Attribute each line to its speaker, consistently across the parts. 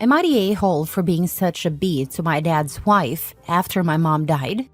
Speaker 1: Am I the a-hole for being such a B to my dad's wife after my mom died?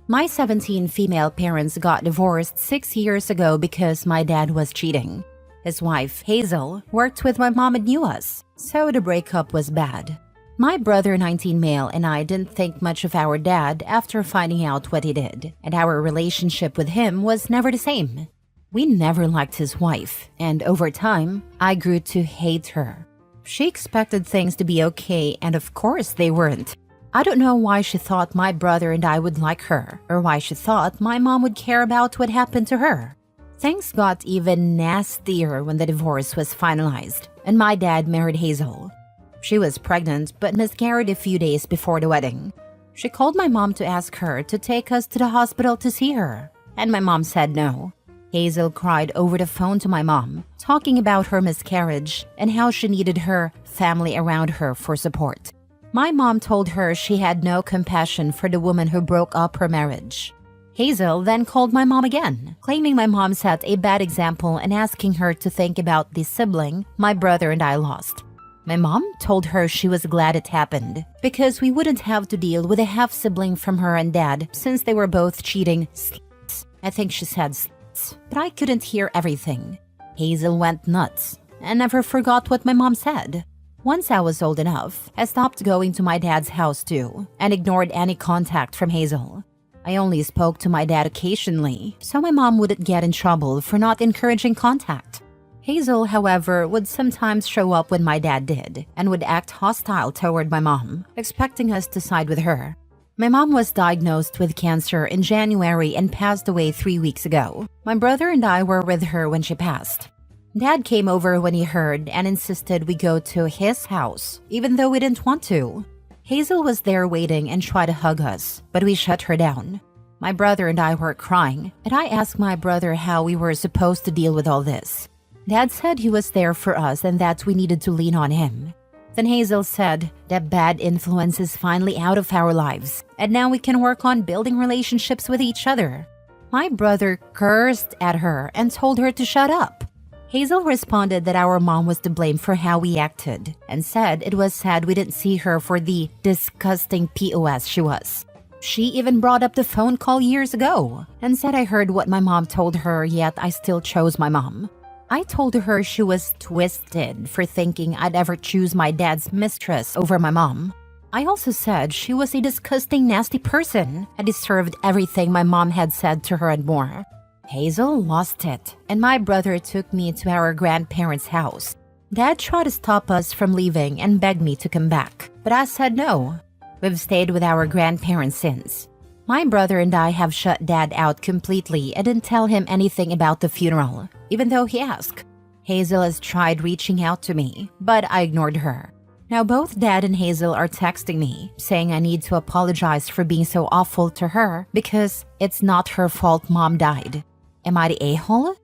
Speaker 1: My 17 female parents got divorced 6 years ago because my dad was cheating. His wife, Hazel, worked with my mom and knew us, so the breakup was bad. My brother, 19 male, and I didn't think much of our dad after finding out what he did, and our relationship with him was never the same. We never liked his wife, and over time, I grew to hate her. She expected things to be okay, and of course they weren't. I don't know why she thought my brother and I would like her, or why she thought my mom would care about what happened to her. Things got even nastier when the divorce was finalized, and my dad married Hazel. She was pregnant but miscarried a few days before the wedding. She called my mom to ask her to take us to the hospital to see her, and my mom said no. Hazel cried over the phone to my mom, talking about her miscarriage and how she needed her family around her for support. My mom told her she had no compassion for the woman who broke up her marriage. Hazel then called my mom again, claiming my mom set a bad example and asking her to think about the sibling my brother and I lost. My mom told her she was glad it happened because we wouldn't have to deal with a half-sibling from her and dad since they were both cheating sluts. I think she said sluts, but I couldn't hear everything. Hazel went nuts and never forgot what my mom said. Once I was old enough, I stopped going to my dad's house too and ignored any contact from Hazel. I only spoke to my dad occasionally, so my mom wouldn't get in trouble for not encouraging contact. Hazel, however, would sometimes show up when my dad did and would act hostile toward my mom, expecting us to side with her. My mom was diagnosed with cancer in January and passed away 3 weeks ago. My brother and I were with her when she passed. Dad came over when he heard and insisted we go to his house, even though we didn't want to. Hazel was there waiting and tried to hug us, but we shut her down. My brother and I were crying, and I asked my brother how we were supposed to deal with all this. Dad said he was there for us and that we needed to lean on him. Then Hazel said that bad influence is finally out of our lives, and now we can work on building relationships with each other. My brother cursed at her and told her to shut up. Hazel responded that our mom was to blame for how we acted and said it was sad we didn't see her for the disgusting POS she was. She even brought up the phone call years ago and said I heard what my mom told her, yet I still chose my mom. I told her she was twisted for thinking I'd ever choose my dad's mistress over my mom. I also said she was a disgusting, nasty person and deserved everything my mom had said to her and more. Hazel lost it, and my brother took me to our grandparents' house. Dad tried to stop us from leaving and begged me to come back, but I said no. We've stayed with our grandparents since. My brother and I have shut Dad out completely and didn't tell him anything about the funeral, even though he asked. Hazel has tried reaching out to me, but I ignored her. Now both Dad and Hazel are texting me, saying I need to apologize for being so awful to her because it's not her fault Mom died. Am I the a-hole?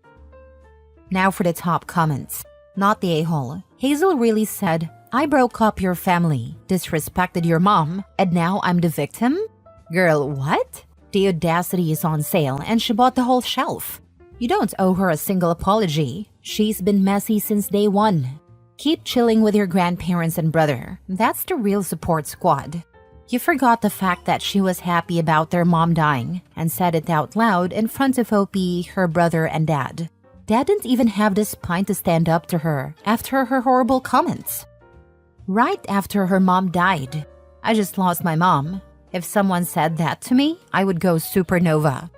Speaker 1: Now for the top comments. Not the a-hole. Hazel really said, I broke up your family, disrespected your mom, and now I'm the victim? Girl, what? The audacity is on sale and she bought the whole shelf. You don't owe her a single apology. She's been messy since day one. Keep chilling with your grandparents and brother. That's the real support squad. You forgot the fact that she was happy about their mom dying and said it out loud in front of OP, her brother, and Dad. Dad didn't even have the spine to stand up to her after her horrible comments. Right after her mom died. I just lost my mom. If someone said that to me, I would go supernova.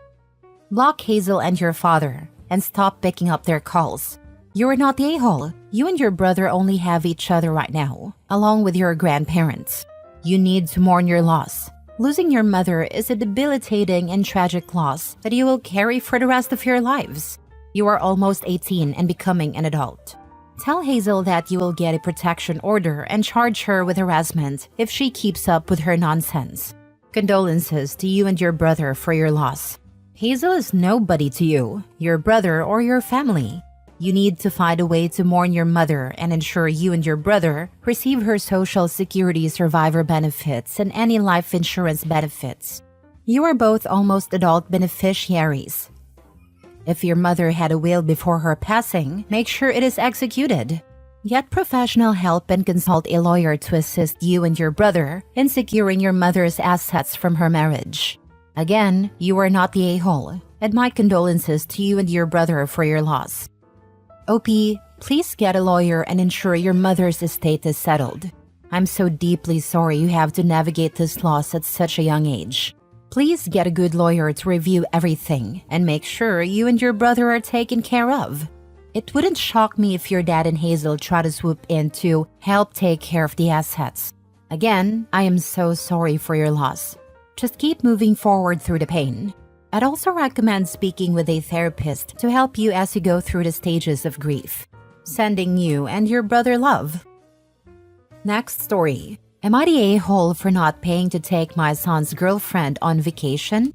Speaker 1: Block Hazel and your father and stop picking up their calls. You're not the a-hole. You and your brother only have each other right now, along with your grandparents. You need to mourn your loss. Losing your mother is a debilitating and tragic loss that you will carry for the rest of your lives. You are almost 18 and becoming an adult. Tell Hazel that you will get a protection order and charge her with harassment if she keeps up with her nonsense. Condolences to you and your brother for your loss. Hazel is nobody to you, your brother, or your family. You need to find a way to mourn your mother and ensure you and your brother receive her Social Security survivor benefits and any life insurance benefits. You are both almost adult beneficiaries. If your mother had a will before her passing, make sure it is executed. Get professional help and consult a lawyer to assist you and your brother in securing your mother's assets from her marriage. Again, you are not the a-hole, and my condolences to you and your brother for your loss. OP, please get a lawyer and ensure your mother's estate is settled. I'm so deeply sorry you have to navigate this loss at such a young age. Please get a good lawyer to review everything and make sure you and your brother are taken care of. It wouldn't shock me if your dad and Hazel try to swoop in to help take care of the assets. Again, I am so sorry for your loss. Just keep moving forward through the pain. I'd also recommend speaking with a therapist to help you as you go through the stages of grief. Sending you and your brother love. Next story. Am I the a-hole for not paying to take my son's girlfriend on vacation?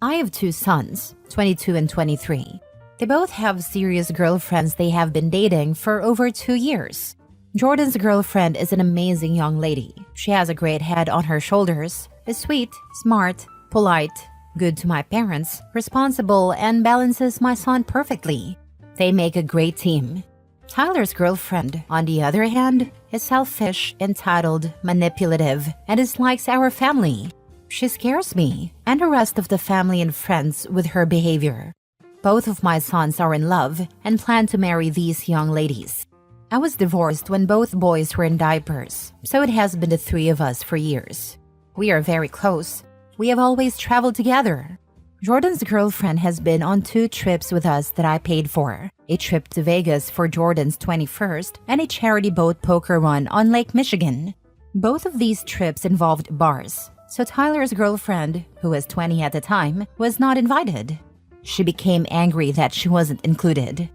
Speaker 1: I have two sons, 22 and 23. They both have serious girlfriends they have been dating for over 2 years. Jordan's girlfriend is an amazing young lady. She has a great head on her shoulders, is sweet, smart, polite, good to my parents, responsible, and balances my son perfectly. They make a great team. Tyler's girlfriend, on the other hand, is selfish, entitled, manipulative, and dislikes our family. She scares me and the rest of the family and friends with her behavior. Both of my sons are in love and plan to marry these young ladies. I was divorced when both boys were in diapers, so it has been the three of us for years. We are very close. We have always traveled together. Jordan's girlfriend has been on 2 trips with us that I paid for. A trip to Vegas for Jordan's 21st and a charity boat poker run on Lake Michigan. Both of these trips involved bars, so Tyler's girlfriend, who was 20 at the time, was not invited. She became angry that she wasn't included.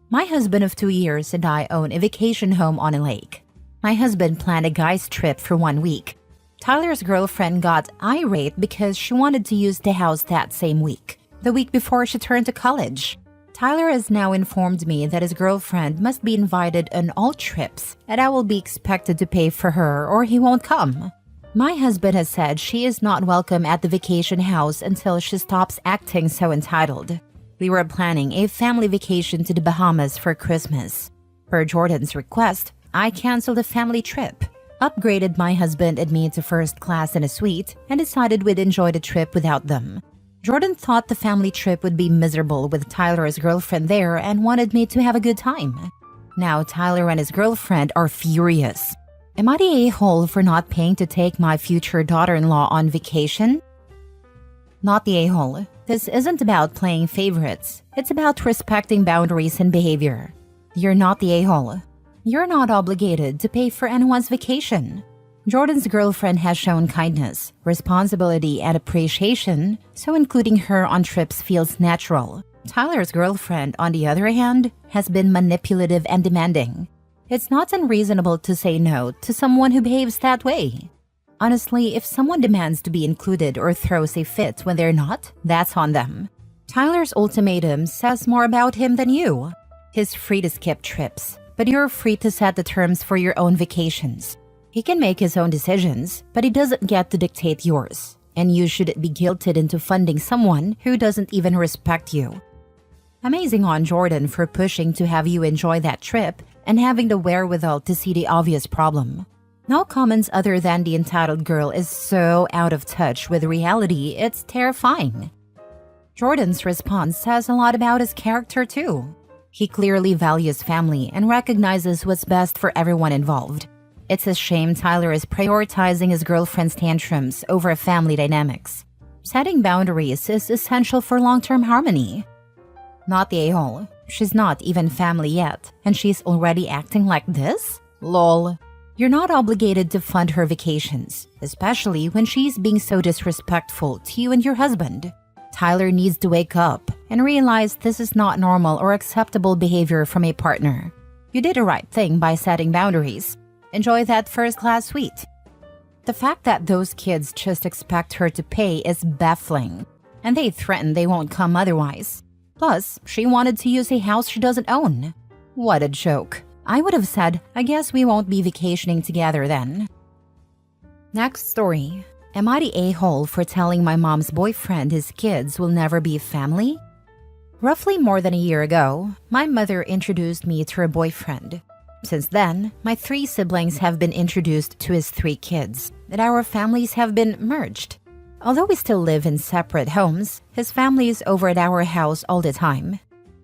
Speaker 1: My husband of 2 years and I own a vacation home on a lake. My husband planned a guy's trip for 1 week. Tyler's girlfriend got irate because she wanted to use the house that same week, the week before she turned to college. Tyler has now informed me that his girlfriend must be invited on all trips and I will be expected to pay for her or he won't come. My husband has said she is not welcome at the vacation house until she stops acting so entitled. We were planning a family vacation to the Bahamas for Christmas. Per Jordan's request, I canceled the family trip, upgraded my husband and me to first class in a suite, and decided we'd enjoy the trip without them. Jordan thought the family trip would be miserable with Tyler's girlfriend there and wanted me to have a good time. Now Tyler and his girlfriend are furious. Am I the a-hole for not paying to take my future daughter-in-law on vacation? Not the a-hole. This isn't about playing favorites. It's about respecting boundaries and behavior. You're not the a-hole. You're not obligated to pay for anyone's vacation. Jordan's girlfriend has shown kindness, responsibility, and appreciation, so including her on trips feels natural. Tyler's girlfriend, on the other hand, has been manipulative and demanding. It's not unreasonable to say no to someone who behaves that way. Honestly, if someone demands to be included or throws a fit when they're not, that's on them. Tyler's ultimatum says more about him than you. He's free to skip trips, but you're free to set the terms for your own vacations. He can make his own decisions, but he doesn't get to dictate yours, and you shouldn't be guilted into funding someone who doesn't even respect you. Amazing on Jordan for pushing to have you enjoy that trip and having the wherewithal to see the obvious problem. No comments other than the entitled girl is so out of touch with reality, it's terrifying. Jordan's response says a lot about his character too. He clearly values family and recognizes what's best for everyone involved. It's a shame Tyler is prioritizing his girlfriend's tantrums over family dynamics. Setting boundaries is essential for long-term harmony. Not the a-hole. She's not even family yet, and she's already acting like this? Lol. You're not obligated to fund her vacations, especially when she's being so disrespectful to you and your husband. Tyler needs to wake up and realize this is not normal or acceptable behavior from a partner. You did the right thing by setting boundaries. Enjoy that first-class suite. The fact that those kids just expect her to pay is baffling, and they threaten they won't come otherwise. Plus, she wanted to use a house she doesn't own. What a joke. I would have said, I guess we won't be vacationing together then. Next story. Am I the a-hole for telling my mom's boyfriend his kids will never be family? Roughly more than a year ago, my mother introduced me to her boyfriend. Since then, my 3 siblings have been introduced to his 3 kids, and our families have been merged. Although we still live in separate homes, his family is over at our house all the time.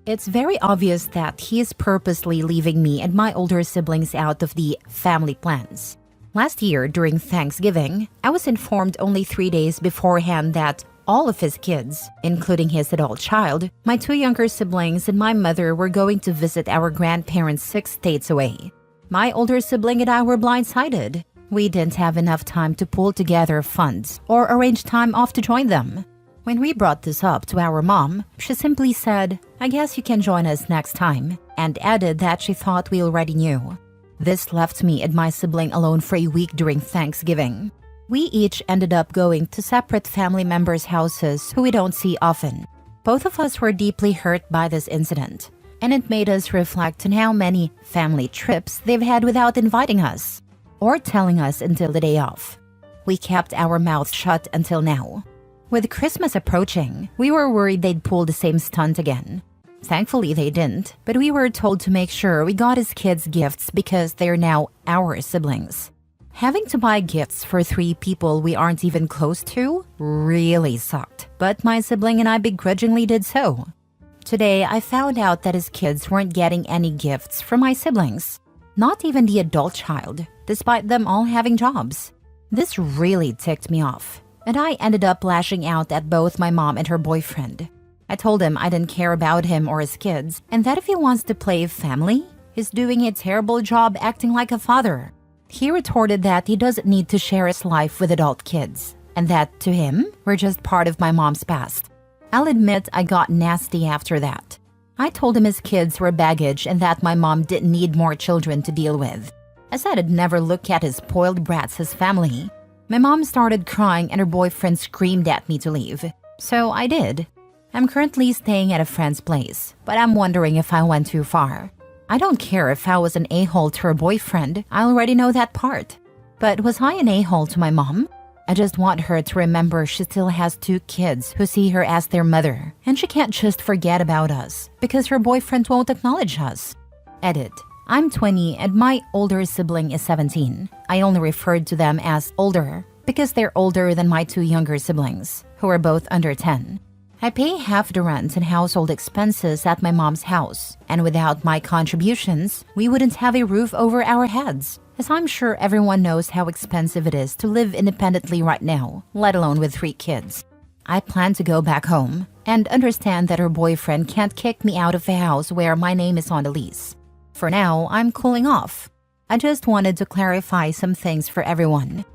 Speaker 1: It's very obvious that he is purposely leaving me and my older siblings out of the family plans. Last year, during Thanksgiving, I was informed only 3 days beforehand that all of his kids, including his adult child, my 2 younger siblings, and my mother were going to visit our grandparents 6 states away. My older sibling and I were blindsided. We didn't have enough time to pull together funds or arrange time off to join them. When we brought this up to our mom, she simply said, "I guess you can join us next time," and added that she thought we already knew. This left me and my sibling alone for a week during Thanksgiving. We each ended up going to separate family members' houses who we don't see often. Both of us were deeply hurt by this incident, and it made us reflect on how many family trips they've had without inviting us or telling us until the day off. We kept our mouths shut until now. With Christmas approaching, we were worried they'd pull the same stunt again. Thankfully, they didn't, but we were told to make sure we got his kids gifts because they're now our siblings. Having to buy gifts for 3 people we aren't even close to really sucked, but my sibling and I begrudgingly did so. Today, I found out that his kids weren't getting any gifts from my siblings, not even the adult child, despite them all having jobs. This really ticked me off, and I ended up lashing out at both my mom and her boyfriend. I told him I didn't care about him or his kids, and that if he wants to play family, he's doing a terrible job acting like a father. He retorted that he doesn't need to share his life with adult kids, and that, to him, we're just part of my mom's past. I'll admit I got nasty after that. I told him his kids were baggage and that my mom didn't need more children to deal with. I said I'd never look at his spoiled brats as family. My mom started crying and her boyfriend screamed at me to leave. So I did. I'm currently staying at a friend's place, but I'm wondering if I went too far. I don't care if I was an a-hole to her boyfriend, I already know that part. But was I an a-hole to my mom? I just want her to remember she still has 2 kids who see her as their mother, and she can't just forget about us because her boyfriend won't acknowledge us. Edit. I'm 20 and my older sibling is 17. I only referred to them as older because they're older than my 2 younger siblings, who are both under 10. I pay half the rent and household expenses at my mom's house, and without my contributions, we wouldn't have a roof over our heads, as I'm sure everyone knows how expensive it is to live independently right now, let alone with 3 kids. I plan to go back home and understand that her boyfriend can't kick me out of the house where my name is on the lease. For now, I'm cooling off. I just wanted to clarify some things for everyone.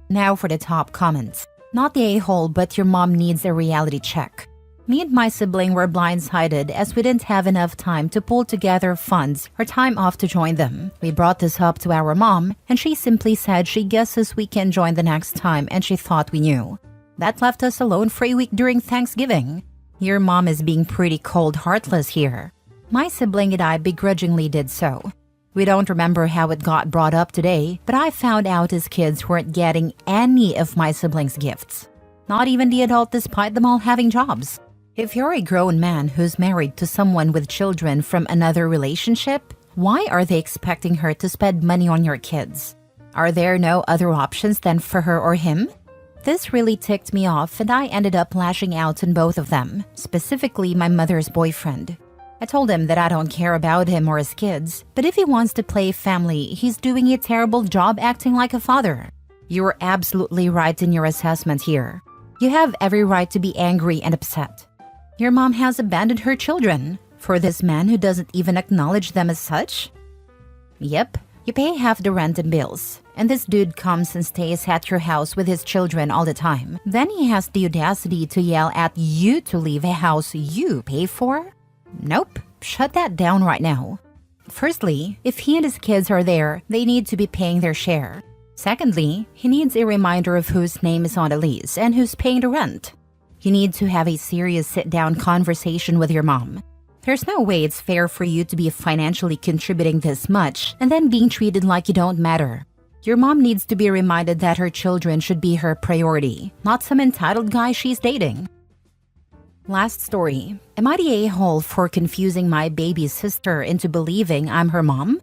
Speaker 1: Now for the top comments. Not the a-hole, but your mom needs a reality check. Me and my sibling were blindsided as we didn't have enough time to pull together funds or time off to join them. We brought this up to our mom, and she simply said she guesses we can join the next time and she thought we knew. That left us alone for a week during Thanksgiving. Your mom is being pretty cold heartless here. My sibling and I begrudgingly did so. We don't remember how it got brought up today, but I found out his kids weren't getting any of my siblings' gifts. Not even the adult despite them all having jobs. If you're a grown man who's married to someone with children from another relationship, why are they expecting her to spend money on your kids? Are there no other options than for her or him? This really ticked me off and I ended up lashing out on both of them, specifically my mother's boyfriend. I told him that I don't care about him or his kids, but if he wants to play family, he's doing a terrible job acting like a father. You were absolutely right in your assessment here. You have every right to be angry and upset. Your mom has abandoned her children for this man who doesn't even acknowledge them as such? Yep, you pay half the rent and bills, and this dude comes and stays at your house with his children all the time. Then he has the audacity to yell at you to leave a house you pay for? Nope, shut that down right now. Firstly, if he and his kids are there, they need to be paying their share. Secondly, he needs a reminder of whose name is on the lease and who's paying the rent. You need to have a serious sit-down conversation with your mom. There's no way it's fair for you to be financially contributing this much and then being treated like you don't matter. Your mom needs to be reminded that her children should be her priority, not some entitled guy she's dating. Last story. Am I the a-hole for confusing my baby sister into believing I'm her mom?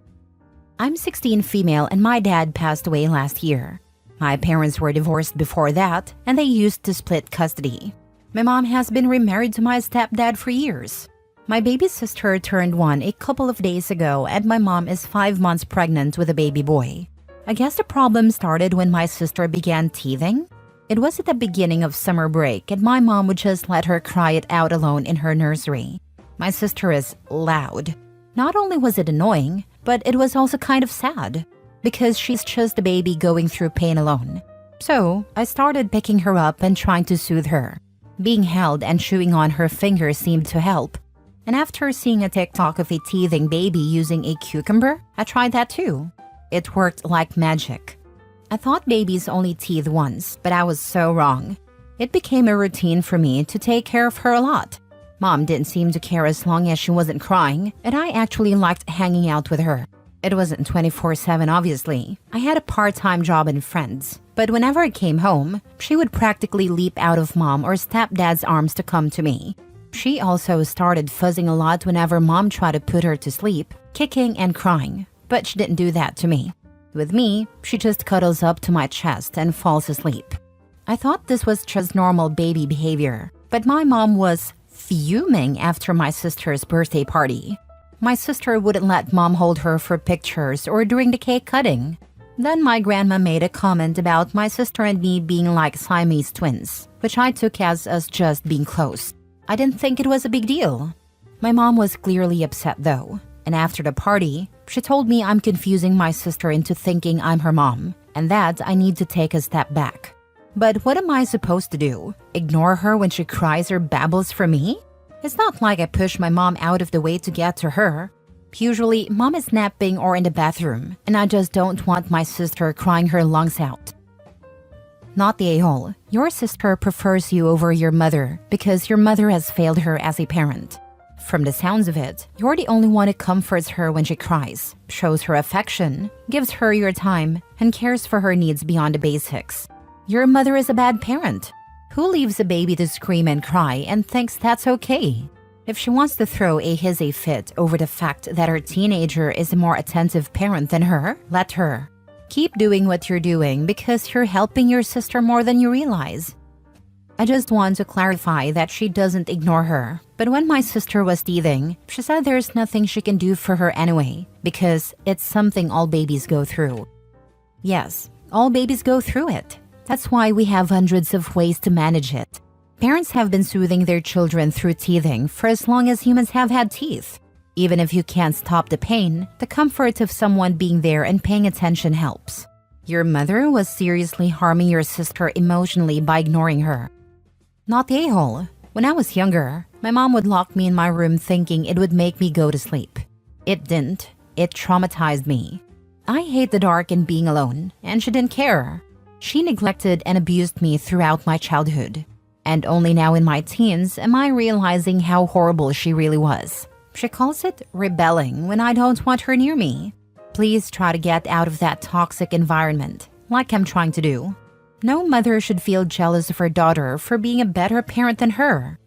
Speaker 1: I'm 16 female and my dad passed away last year. My parents were divorced before that and they used to split custody. My mom has been remarried to my stepdad for years. My baby sister turned 1 a couple of days ago and my mom is 5 months pregnant with a baby boy. I guess the problem started when my sister began teething. It was at the beginning of summer break and my mom would just let her cry it out alone in her nursery. My sister is loud. Not only was it annoying, but it was also kind of sad because she's just a baby going through pain alone. So I started picking her up and trying to soothe her. Being held and chewing on her finger seemed to help. And after seeing a TikTok of a teething baby using a cucumber, I tried that too. It worked like magic. I thought babies only teeth once, but I was so wrong. It became a routine for me to take care of her a lot. Mom didn't seem to care as long as she wasn't crying, and I actually liked hanging out with her. It wasn't 24/7 obviously. I had a part-time job and friends. But whenever I came home, she would practically leap out of mom or stepdad's arms to come to me. She also started fuzzing a lot whenever mom tried to put her to sleep, kicking and crying. But she didn't do that to me. With me, she just cuddles up to my chest and falls asleep. I thought this was just normal baby behavior, but my mom was fuming after my sister's birthday party. My sister wouldn't let mom hold her for pictures or during the cake cutting. Then my grandma made a comment about my sister and me being like Siamese twins, which I took as us just being close. I didn't think it was a big deal. My mom was clearly upset though, and after the party, she told me I'm confusing my sister into thinking I'm her mom, and that I need to take a step back. But what am I supposed to do? Ignore her when she cries or babbles for me? It's not like I push my mom out of the way to get to her. Usually, mom is napping or in the bathroom, and I just don't want my sister crying her lungs out. Not the a-hole. Your sister prefers you over your mother because your mother has failed her as a parent. From the sounds of it, you're the only one who comforts her when she cries, shows her affection, gives her your time, and cares for her needs beyond the basics. Your mother is a bad parent. Who leaves a baby to scream and cry and thinks that's okay? If she wants to throw a hissy fit over the fact that her teenager is a more attentive parent than her, let her. Keep doing what you're doing because you're helping your sister more than you realize. I just want to clarify that she doesn't ignore her. But when my sister was teething, she said there's nothing she can do for her anyway because it's something all babies go through. Yes, all babies go through it. That's why we have hundreds of ways to manage it. Parents have been soothing their children through teething for as long as humans have had teeth. Even if you can't stop the pain, the comfort of someone being there and paying attention helps. Your mother was seriously harming your sister emotionally by ignoring her. Not the a-hole. When I was younger, my mom would lock me in my room thinking it would make me go to sleep. It didn't. It traumatized me. I hate the dark and being alone, and she didn't care. She neglected and abused me throughout my childhood. And only now in my teens am I realizing how horrible she really was. She calls it rebelling when I don't want her near me. Please try to get out of that toxic environment, like I'm trying to do. No mother should feel jealous of her daughter for being a better parent than her.